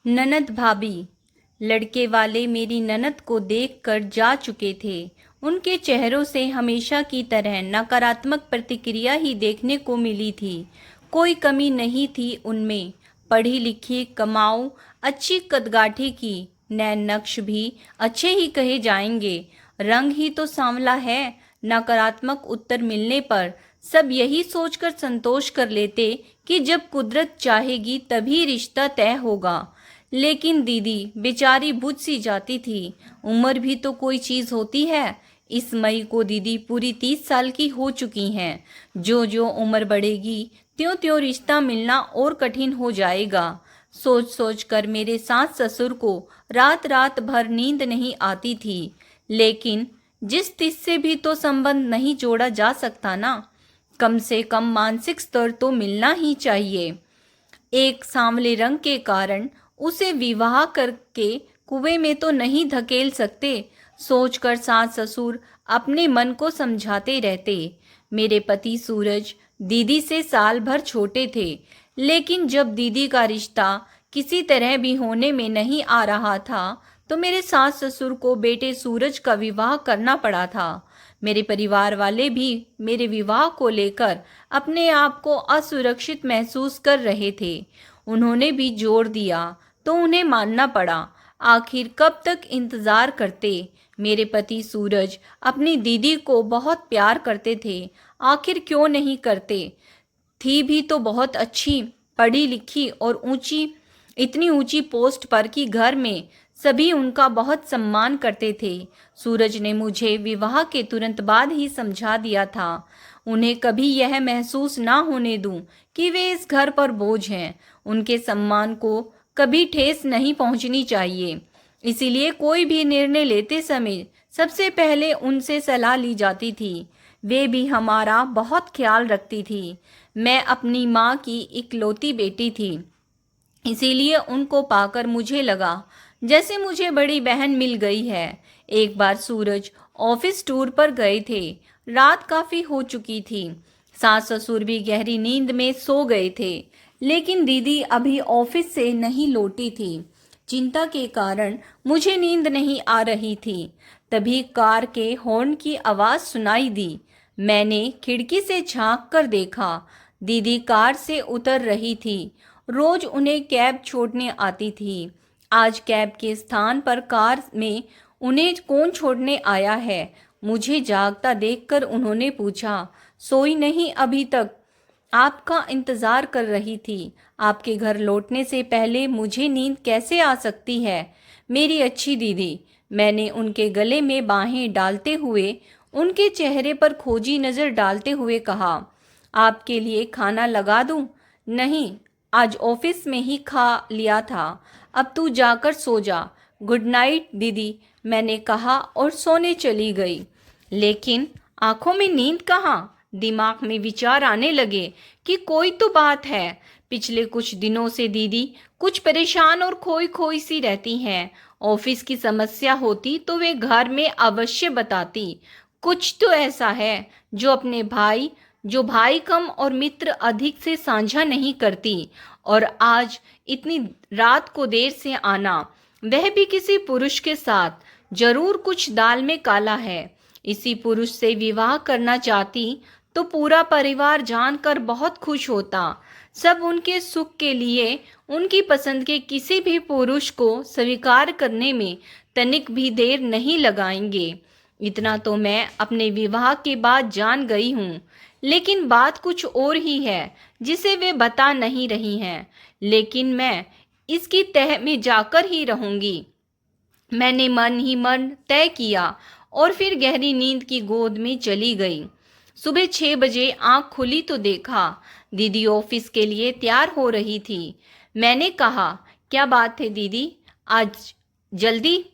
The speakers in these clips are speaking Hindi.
ननद भाभी। लड़के वाले मेरी ननद को देखकर जा चुके थे। उनके चेहरों से हमेशा की तरह नकारात्मक प्रतिक्रिया ही देखने को मिली थी। कोई कमी नहीं थी उनमें। पढ़ी लिखी, कमाऊ, अच्छी कदगाठी की, नैन नक्श भी अच्छे ही कहे जाएंगे। रंग ही तो सांवला है। नकारात्मक उत्तर मिलने पर सब यही सोचकर संतोष कर लेते कि जब कुदरत चाहेगी तभी रिश्ता तय होगा। लेकिन दीदी बेचारी बुझ सी जाती थी। उम्र भी तो कोई चीज होती है। इस मई को दीदी पूरी 30 साल की हो चुकी हैं। जो जो उम्र बढ़ेगी त्यों त्यों रिश्ता मिलना और कठिन हो जाएगा। सोच सोच कर मेरे सास ससुर को रात रात भर नींद नहीं आती थी। लेकिन जिस तिस से भी तो संबंध नहीं जोड़ा जा सकता ना। कम से कम मानसिक स्तर तो मिलना ही चाहिए। एक सांवले रंग के कारण उसे विवाह करके कुएं में तो नहीं धकेल सकते, सोचकर सास ससुर अपने मन को समझाते रहते। मेरे पति सूरज दीदी से साल भर छोटे थे। लेकिन जब दीदी का रिश्ता किसी तरह भी होने में नहीं आ रहा था तो मेरे सास ससुर को बेटे सूरज का विवाह करना पड़ा था। मेरे परिवार वाले भी मेरे विवाह को लेकर अपने आप को असुरक्षित महसूस कर रहे थे। उन्होंने भी जोर दिया तो उन्हें मानना पड़ा। आखिर कब तक इंतजार करते। मेरे पति सूरज अपनी दीदी को बहुत प्यार करते थे। आखिर क्यों नहीं करते। थी भी तो बहुत अच्छी, पढ़ी लिखी और इतनी ऊंची पोस्ट पर कि घर में सभी उनका बहुत सम्मान करते थे। सूरज ने मुझे विवाह के तुरंत बाद ही समझा दिया था। उन्हें कभी यह महसूस ना होने दूं कि वे इस घर पर बोझ हैं। उनके सम्मान को कभी ठेस नहीं पहुंचनी चाहिए। इसीलिए कोई भी निर्णय लेते समय सबसे पहले उनसे सलाह ली जाती थी। वे भी हमारा बहुत ख्याल रखती थी। मैं अपनी माँ की इकलौती बेटी थी, इसीलिए उनको पाकर मुझे लगा जैसे मुझे बड़ी बहन मिल गई है। एक बार सूरज ऑफिस टूर पर गए थे। रात काफी हो चुकी थी। सास ससुर भी गहरी नींद में सो गए थे। लेकिन दीदी अभी ऑफिस से नहीं लौटी थी। चिंता के कारण मुझे नींद नहीं आ रही थी। तभी कार के हॉर्न की आवाज सुनाई दी। मैंने खिड़की से झांक कर देखा। दीदी कार से उतर रही थी। रोज उन्हें कैब छोड़ने आती थी। आज कैब के स्थान पर कार में उन्हें कौन छोड़ने आया है। मुझे जागता देखकर उन्होंने पूछा, सोई नहीं अभी तक? आपका इंतजार कर रही थी। आपके घर लौटने से पहले मुझे नींद कैसे आ सकती है मेरी अच्छी दीदी। मैंने उनके गले में बाहें डालते हुए उनके चेहरे पर खोजी नजर डालते हुए कहा, आपके लिए खाना लगा दूं? नहीं, आज ऑफिस में ही खा लिया था। अब तू जाकर सो जा। गुड नाइट दीदी, मैंने कहा और सोने चली गई। लेकिन आंखों में नींद कहाँ। दिमाग में विचार आने लगे कि कोई तो बात है। पिछले कुछ दिनों से दीदी कुछ परेशान और खोई खोई सी रहती हैं। ऑफिस की समस्या होती तो वे घर में अवश्य बताती। कुछ तो ऐसा है जो भाई कम और मित्र अधिक से साझा नहीं करती। और आज इतनी रात को देर से आना, वह भी किसी पुरुष के साथ, जरूर कुछ दाल में काला है। इसी पुरुष से विवाह करना चाहती तो पूरा परिवार जानकर बहुत खुश होता। सब उनके सुख के लिए उनकी पसंद के किसी भी पुरुष को स्वीकार करने में तनिक भी देर नहीं लगाएंगे। इतना तो मैं अपने विवाह के बाद जान गई हूँ। लेकिन बात कुछ और ही है जिसे वे बता नहीं रही हैं। लेकिन मैं इसकी तह में जाकर ही रहूंगी। मैंने मन ही मन तय किया और फिर गहरी नींद की गोद में चली गई। सुबह 6 बजे आंख खुली तो देखा दीदी ऑफिस के लिए तैयार हो रही थी। मैंने कहा, क्या बात है दीदी, आज जल्दी?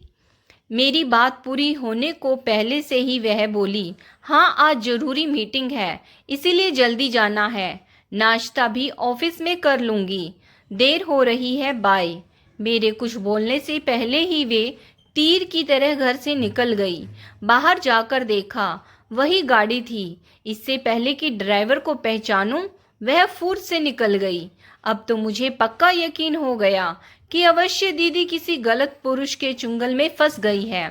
मेरी बात पूरी होने को पहले से ही वह बोली, हाँ आज जरूरी मीटिंग है, इसीलिए जल्दी जाना है। नाश्ता भी ऑफिस में कर लूंगी, देर हो रही है, बाय। मेरे कुछ बोलने से पहले ही वे तीर की तरह घर से निकल गई। बाहर जाकर देखा, वही गाड़ी थी। इससे पहले कि ड्राइवर को पहचानूं, वह फुर्त से निकल गई। अब तो मुझे पक्का यकीन हो गया कि अवश्य दीदी किसी गलत पुरुष के चुंगल में फंस गई है।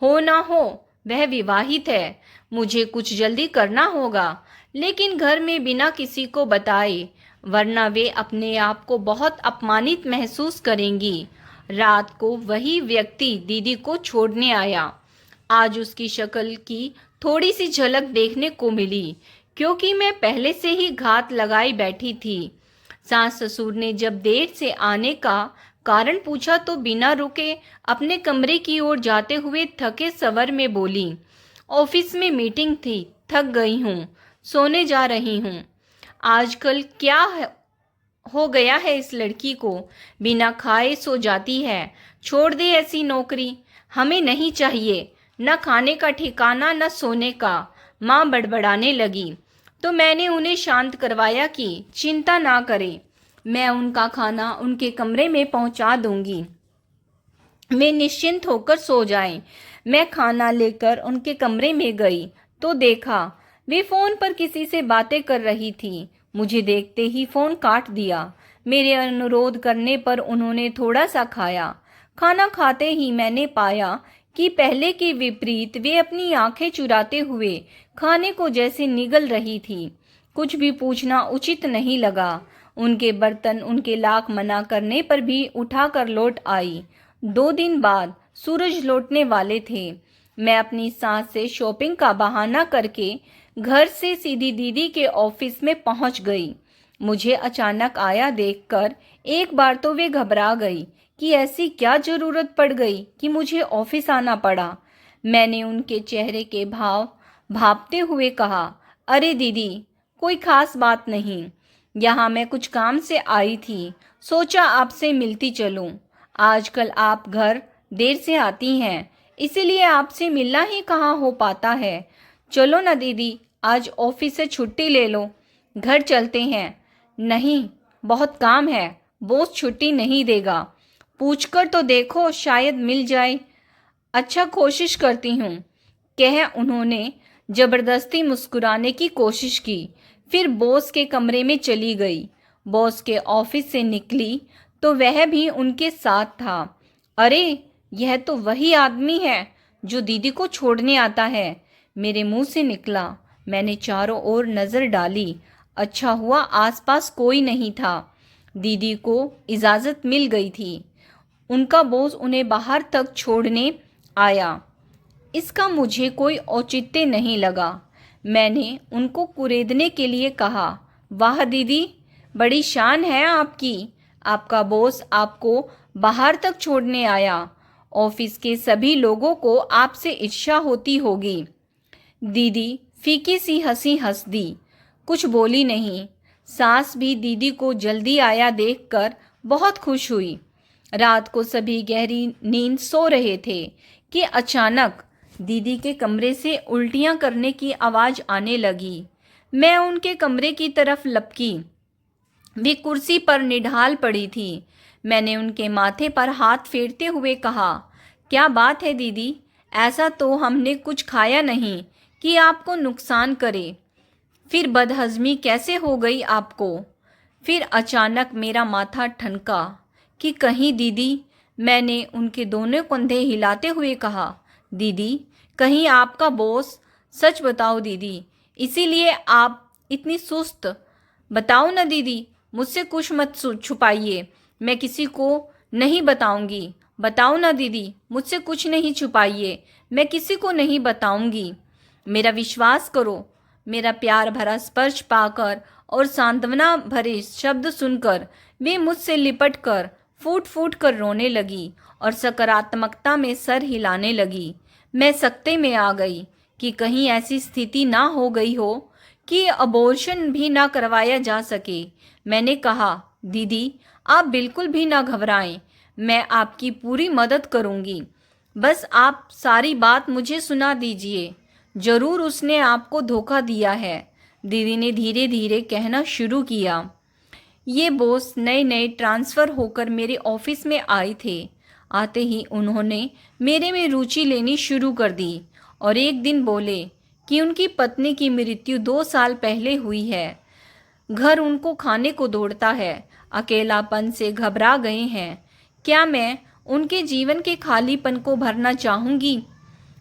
हो ना हो वह विवाहित है, मुझे कुछ जल्दी करना होगा, लेकिन घर में बिना किसी को बताए, वरना वे अपने आप को बहुत अपमानित महसूस करेंगी। रात को वही व्यक्ति दीदी को छोड़ने आया। आज उसकी शक्ल की थोड़ी सी झलक देखने को मिली, क्योंकि मैं पहले से ही घात लगाई बैठी थी। सास ससुर ने जब देर से आने का कारण पूछा तो बिना रुके अपने कमरे की ओर जाते हुए थके स्वर में बोली, ऑफिस में मीटिंग थी, थक गई हूँ, सोने जा रही हूँ। आजकल क्या हो गया है इस लड़की को, बिना खाए सो जाती है। छोड़ दे ऐसी नौकरी, हमें नहीं चाहिए, न खाने का ठिकाना न सोने का। माँ बड़बड़ाने लगी तो मैंने उन्हें शांत करवाया कि चिंता ना करें, मैं उनका खाना उनके कमरे में पहुंचा दूंगी, वे निश्चिंत होकर सो जाएं। मैं खाना लेकर उनके कमरे में गई तो देखा वे फोन पर किसी से बातें कर रही थी। मुझे देखते ही फोन काट दिया। मेरे अनुरोध करने पर उन्होंने थोड़ा सा खाया। खाना खाते ही मैंने पाया कि पहले के विपरीत वे अपनी आंखें चुराते हुए खाने को जैसे निगल रही थी। कुछ भी पूछना उचित नहीं लगा। उनके बर्तन उनके लाख मना करने पर भी उठाकर लौट आई। 2 दिन बाद सूरज लौटने वाले थे। मैं अपनी सास से शॉपिंग का बहाना करके घर से सीधी दीदी के ऑफिस में पहुंच गई। मुझे अचानक आया देखकर एक बार तो वे घबरा गई कि ऐसी क्या जरूरत पड़ गई कि मुझे ऑफिस आना पड़ा। मैंने उनके चेहरे के भाव भांपते हुए कहा, अरे दीदी, कोई खास बात नहीं, यहाँ मैं कुछ काम से आई थी, सोचा आपसे मिलती चलूं। आजकल आप घर देर से आती हैं, इसीलिए आपसे मिलना ही कहाँ हो पाता है। चलो ना दीदी, आज ऑफिस से छुट्टी ले लो, घर चलते हैं। नहीं, बहुत काम है, बॉस छुट्टी नहीं देगा। पूछकर तो देखो, शायद मिल जाए। अच्छा, कोशिश करती हूँ, कह उन्होंने जबरदस्ती मुस्कुराने की कोशिश की। फिर बॉस के कमरे में चली गई। बॉस के ऑफिस से निकली तो वह भी उनके साथ था। अरे, यह तो वही आदमी है जो दीदी को छोड़ने आता है, मेरे मुंह से निकला। मैंने चारों ओर नजर डाली। अच्छा हुआ आसपास कोई नहीं था। दीदी को इजाजत मिल गई थी। उनका बॉस उन्हें बाहर तक छोड़ने आया। इसका मुझे कोई औचित्य नहीं लगा। मैंने उनको कुरेदने के लिए कहा, वाह दीदी, बड़ी शान है आपकी, आपका बॉस आपको बाहर तक छोड़ने आया। ऑफिस के सभी लोगों को आपसे ईर्ष्या होती होगी। दीदी फीकी सी हंसी हंस दी, कुछ बोली नहीं। सास भी दीदी को जल्दी आया देखकर बहुत खुश हुई। रात को सभी गहरी नींद सो रहे थे कि अचानक दीदी के कमरे से उल्टियां करने की आवाज़ आने लगी। मैं उनके कमरे की तरफ लपकी। वे कुर्सी पर निढाल पड़ी थी। मैंने उनके माथे पर हाथ फेरते हुए कहा, क्या बात है दीदी, ऐसा तो हमने कुछ खाया नहीं कि आपको नुकसान करे। फिर बदहजमी कैसे हो गई आपको? फिर अचानक मेरा माथा ठनका कि कहीं दीदी, मैंने उनके दोनों कंधे हिलाते हुए कहा, दीदी, कहीं आपका बॉस, सच बताओ दीदी, इसीलिए आप इतनी सुस्त। बताओ ना दीदी, मुझसे कुछ मत छुपाइए, मैं किसी को नहीं बताऊंगी। बताओ ना दीदी, मुझसे कुछ नहीं छुपाइए, मैं किसी को नहीं बताऊंगी। मेरा विश्वास करो। मेरा प्यार भरा स्पर्श पाकर और सांत्वना भरे शब्द सुनकर वे मुझसे लिपट कर फूट फूट कर रोने लगी और सकारात्मकता में सर हिलाने लगी। मैं सकते में आ गई कि कहीं ऐसी स्थिति ना हो गई हो कि अबॉर्शन भी ना करवाया जा सके। मैंने कहा, दीदी, आप बिल्कुल भी ना घबराएं, मैं आपकी पूरी मदद करूंगी। बस आप सारी बात मुझे सुना दीजिए। जरूर उसने आपको धोखा दिया है, दीदी ने धीरे धीरे कहना शुरू किया। ये बॉस नए नए ट्रांसफ़र होकर मेरे ऑफिस में आए थे। आते ही उन्होंने मेरे में रुचि लेनी शुरू कर दी और एक दिन बोले कि उनकी पत्नी की मृत्यु 2 साल पहले हुई है। घर उनको खाने को दौड़ता है, अकेलापन से घबरा गए हैं। क्या मैं उनके जीवन के खालीपन को भरना चाहूँगी?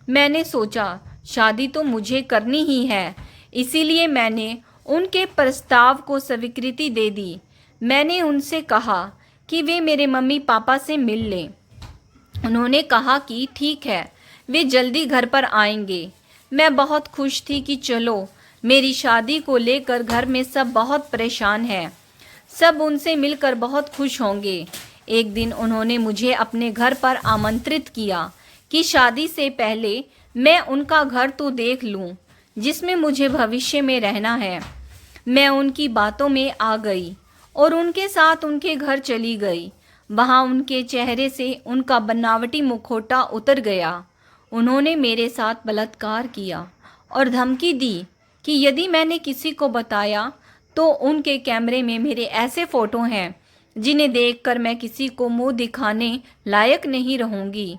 मैंने सोचा शादी तो मुझे करनी ही है, इसीलिए मैंने उनके प्रस्ताव को स्वीकृति दे दी। मैंने उनसे कहा कि वे मेरे मम्मी पापा से मिल लें। उन्होंने कहा कि ठीक है, वे जल्दी घर पर आएंगे। मैं बहुत खुश थी कि चलो, मेरी शादी को लेकर घर में सब बहुत परेशान हैं। सब उनसे मिलकर बहुत खुश होंगे। एक दिन उन्होंने मुझे अपने घर पर आमंत्रित किया कि शादी से पहले मैं उनका घर तो देख लूं, जिसमें मुझे भविष्य में रहना है। मैं उनकी बातों में आ गई और उनके साथ उनके घर चली गई। वहां उनके चेहरे से उनका बनावटी मुखौटा उतर गया। उन्होंने मेरे साथ बलात्कार किया और धमकी दी कि यदि मैंने किसी को बताया तो उनके कैमरे में मेरे ऐसे फ़ोटो हैं जिन्हें देखकर मैं किसी को मुंह दिखाने लायक नहीं रहूंगी।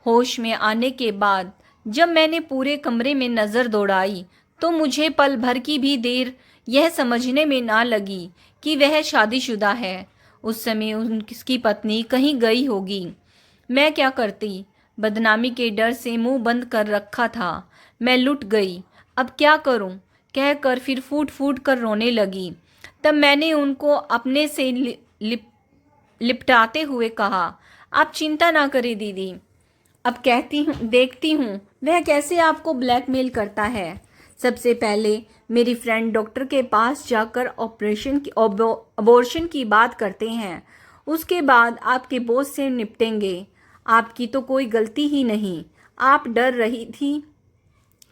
होश में आने के बाद जब मैंने पूरे कमरे में नज़र दौड़ाई तो मुझे पल भर की भी देर यह समझने में ना लगी कि वह शादीशुदा है। उस समय उनकी पत्नी कहीं गई होगी। मैं क्या करती? बदनामी के डर से मुंह बंद कर रखा था। मैं लुट गई। अब क्या करूं? कहकर फिर फूट फूट कर रोने लगी। तब मैंने उनको अपने से लिपटाते हुए कहा, आप चिंता ना करें दीदी, अब देखती हूँ वह कैसे आपको ब्लैकमेल करता है। सबसे पहले मेरी फ्रेंड डॉक्टर के पास जाकर अबॉर्शन की बात करते हैं। उसके बाद आपके बॉस से निपटेंगे। आपकी तो कोई गलती ही नहीं। आप डर रही थी,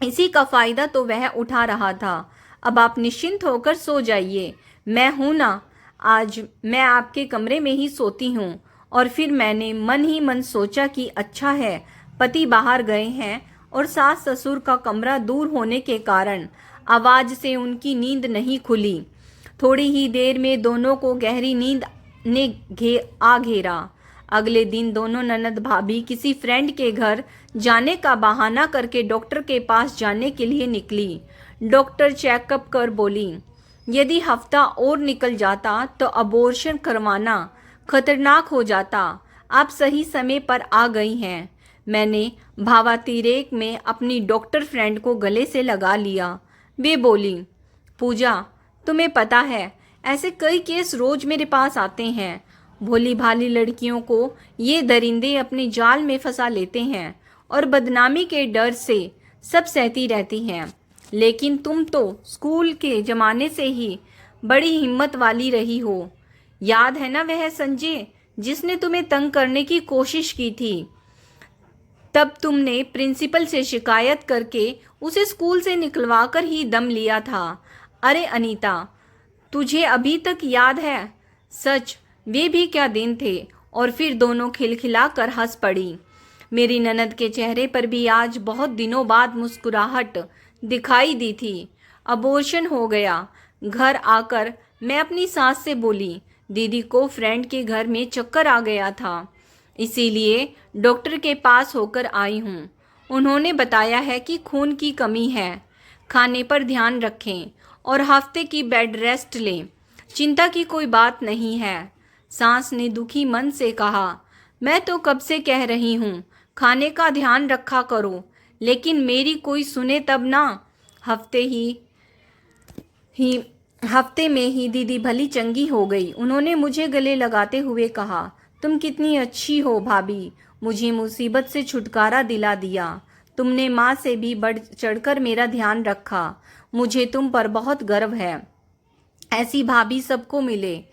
इसी का फ़ायदा तो वह उठा रहा था। अब आप निश्चिंत होकर सो जाइए। मैं हूं ना, आज मैं आपके कमरे में ही सोती हूँ। और फिर मैंने मन ही मन सोचा कि अच्छा है, पति बाहर गए हैं और सास ससुर का कमरा दूर होने के कारण आवाज़ से उनकी नींद नहीं खुली। थोड़ी ही देर में दोनों को गहरी नींद ने घेरा। अगले दिन दोनों ननद भाभी किसी फ्रेंड के घर जाने का बहाना करके डॉक्टर के पास जाने के लिए निकली। डॉक्टर चेकअप कर बोली, यदि हफ्ता और निकल जाता तो अबॉर्शन करवाना खतरनाक हो जाता। आप सही समय पर आ गई हैं। मैंने भावातिरेक में अपनी डॉक्टर फ्रेंड को गले से लगा लिया। वे बोली, पूजा, तुम्हें पता है ऐसे कई केस रोज मेरे पास आते हैं। भोली भाली लड़कियों को ये दरिंदे अपने जाल में फंसा लेते हैं और बदनामी के डर से सब सहती रहती हैं। लेकिन तुम तो स्कूल के ज़माने से ही बड़ी हिम्मत वाली रही हो। याद है ना वह संजय जिसने तुम्हें तंग करने की कोशिश की थी? तब तुमने प्रिंसिपल से शिकायत करके उसे स्कूल से निकलवा कर ही दम लिया था। अरे अनीता, तुझे अभी तक याद है? सच, वे भी क्या दिन थे। और फिर दोनों खिलखिला कर हंस पड़ी। मेरी ननद के चेहरे पर भी आज बहुत दिनों बाद मुस्कुराहट दिखाई दी थी। अबॉर्शन हो गया। घर आकर मैं अपनी सास से बोली, दीदी को फ्रेंड के घर में चक्कर आ गया था, इसीलिए डॉक्टर के पास होकर आई हूँ। उन्होंने बताया है कि खून की कमी है, खाने पर ध्यान रखें और हफ्ते की बेड रेस्ट लें। चिंता की कोई बात नहीं है। सास ने दुखी मन से कहा, मैं तो कब से कह रही हूँ खाने का ध्यान रखा करो, लेकिन मेरी कोई सुने तब ना। हफ्ते में ही दीदी भली चंगी हो गई। उन्होंने मुझे गले लगाते हुए कहा, तुम कितनी अच्छी हो भाभी, मुझे मुसीबत से छुटकारा दिला दिया। तुमने माँ से भी बढ़ चढ़कर मेरा ध्यान रखा। मुझे तुम पर बहुत गर्व है। ऐसी भाभी सबको मिले।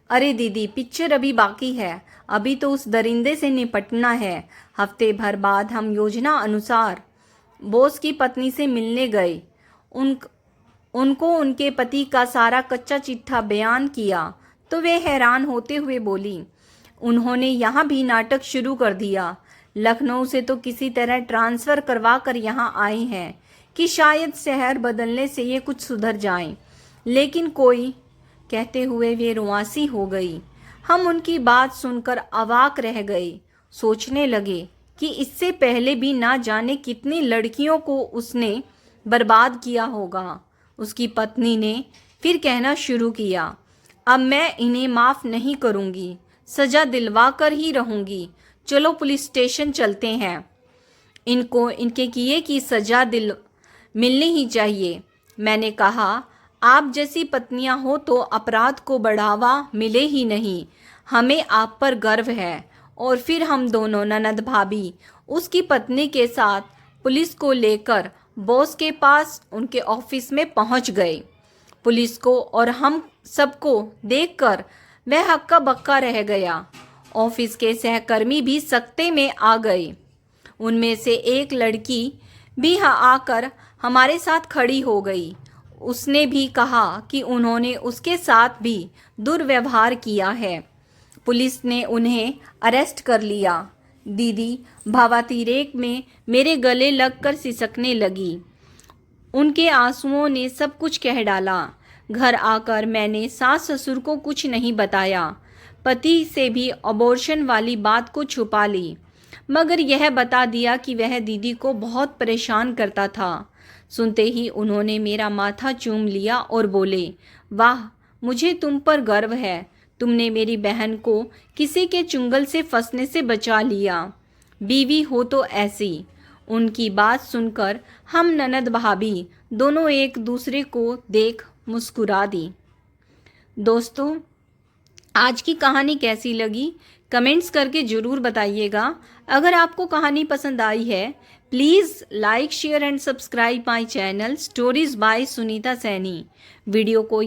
अरे दीदी, पिक्चर अभी बाकी है। अभी तो उस दरिंदे से निपटना है। हफ्ते भर बाद हम योजना अनुसार बॉस की पत्नी से मिलने गए। उनको उनके पति का सारा कच्चा चिट्ठा बयान किया तो वे हैरान होते हुए बोली, उन्होंने यहाँ भी नाटक शुरू कर दिया। लखनऊ से तो किसी तरह ट्रांसफ़र करवा कर यहाँ आए हैं कि शायद शहर बदलने से ये कुछ सुधर जाएं। लेकिन कोई, कहते हुए वे रुआंसी हो गई। हम उनकी बात सुनकर अवाक रह गए। सोचने लगे कि इससे पहले भी ना जाने कितनी लड़कियों को उसने बर्बाद किया होगा। उसकी पत्नी ने फिर कहना शुरू किया, अब मैं इन्हें माफ़ नहीं करूँगी। सजा दिलवा कर ही रहूंगी। चलो पुलिस स्टेशन चलते हैं। इनको इनके किए की सजा मिलनी ही चाहिए। मैंने कहा, आप जैसी पत्नियां हो तो अपराध को बढ़ावा मिले ही नहीं। हमें आप पर गर्व है। और फिर हम दोनों ननद भाभी उसकी पत्नी के साथ पुलिस को लेकर बॉस के पास उनके ऑफिस में पहुंच गए। पुलिस को और हम सबको देखकर वह हक्का बक्का रह गया। ऑफिस के सहकर्मी भी सकते में आ गए। उनमें से एक लड़की भी आकर हमारे साथ खड़ी हो गई। उसने भी कहा कि उन्होंने उसके साथ भी दुर्व्यवहार किया है। पुलिस ने उन्हें अरेस्ट कर लिया। दीदी भावातिरेक में मेरे गले लगकर सिसकने लगी। उनके आंसुओं ने सब कुछ कह डाला। घर आकर मैंने सास ससुर को कुछ नहीं बताया। पति से भी अबॉर्शन वाली बात को छुपा ली, मगर यह बता दिया कि वह दीदी को बहुत परेशान करता था। सुनते ही उन्होंने मेरा माथा चूम लिया और बोले, वाह, मुझे तुम पर गर्व है। तुमने मेरी बहन को किसी के चुंगल से फंसने से बचा लिया। बीवी हो तो ऐसी। उनकी बात सुनकर हम ननद भाभी दोनों एक दूसरे को देख मुस्कुरा दी। दोस्तों, आज की कहानी कैसी लगी कमेंट्स करके ज़रूर बताइएगा। अगर आपको कहानी पसंद आई है please like share and subscribe my channel stories bye Sunita Saini. Video को